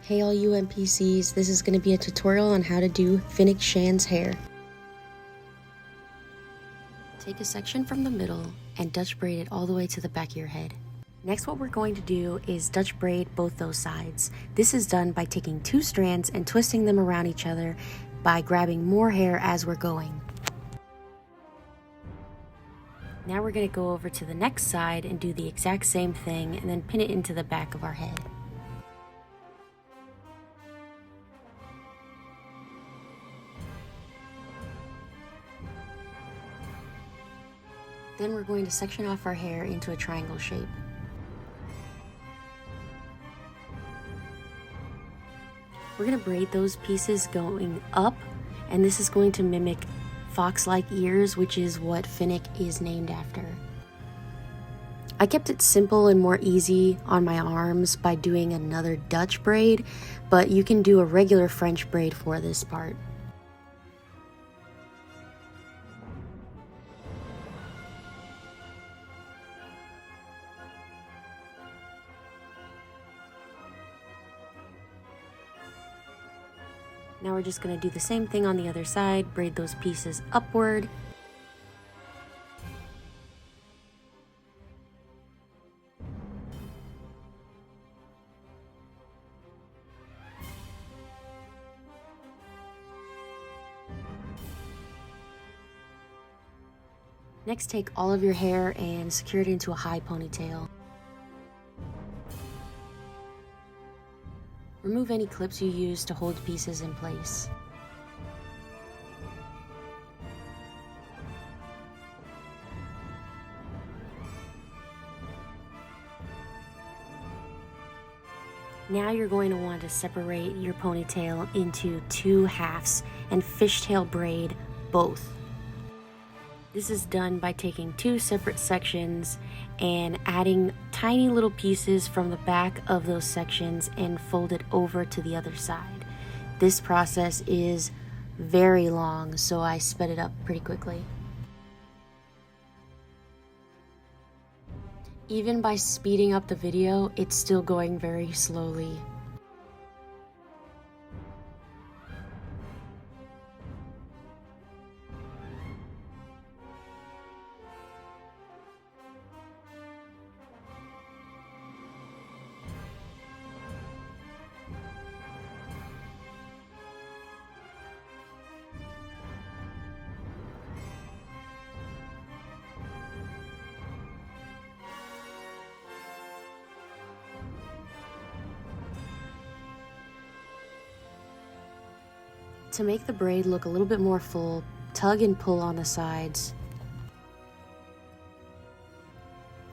Hey all you NPCs, this is going to be a tutorial on how to do Fennec Shan's hair. Take a section from the middle and Dutch braid it all the way to the back of your head. Next, what we're going to do is Dutch braid both those sides. This is done by taking 2 strands and twisting them around each other by grabbing more hair as we're going. Now we're going to go over to the next side and do the exact same thing and then pin it into the back of our head. Then we're going to section off our hair into a triangle shape. We're going to braid those pieces going up, and this is going to mimic fox-like ears, which is what Fennec is named after. I kept it simple and more easy on my arms by doing another Dutch braid, but you can do a regular French braid for this part. Now we're just going to do the same thing on the other side, braid those pieces upward. Next, take all of your hair and secure it into a high ponytail. Remove any clips you use to hold pieces in place. Now you're going to want to separate your ponytail into 2 halves and fishtail braid both. This is done by taking 2 separate sections and adding tiny little pieces from the back of those sections and fold it over to the other side. This process is very long, so I sped it up pretty quickly. Even by speeding up the video, it's still going very slowly. To make the braid look a little bit more full, tug and pull on the sides.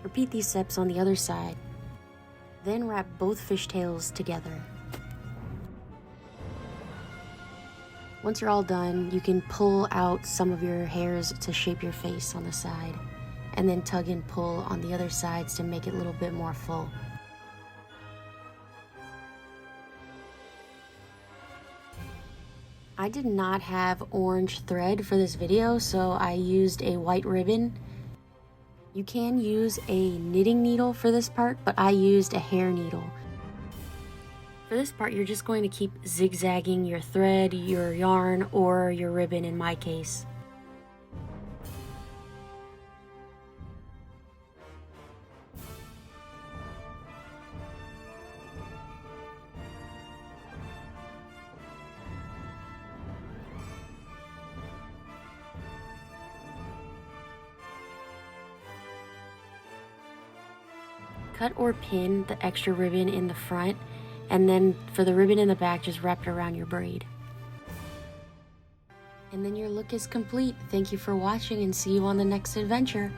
Repeat these steps on the other side. Then wrap both fishtails together. Once you're all done, you can pull out some of your hairs to shape your face on the side, and then tug and pull on the other sides to make it a little bit more full. I did not have orange thread for this video, so I used a white ribbon. You can use a knitting needle for this part, but I used a hair needle. For this part, you're just going to keep zigzagging your thread, your yarn, or your ribbon in my case. Cut or pin the extra ribbon in the front, and then for the ribbon in the back, just wrap it around your braid. And then your look is complete. Thank you for watching and see you on the next adventure.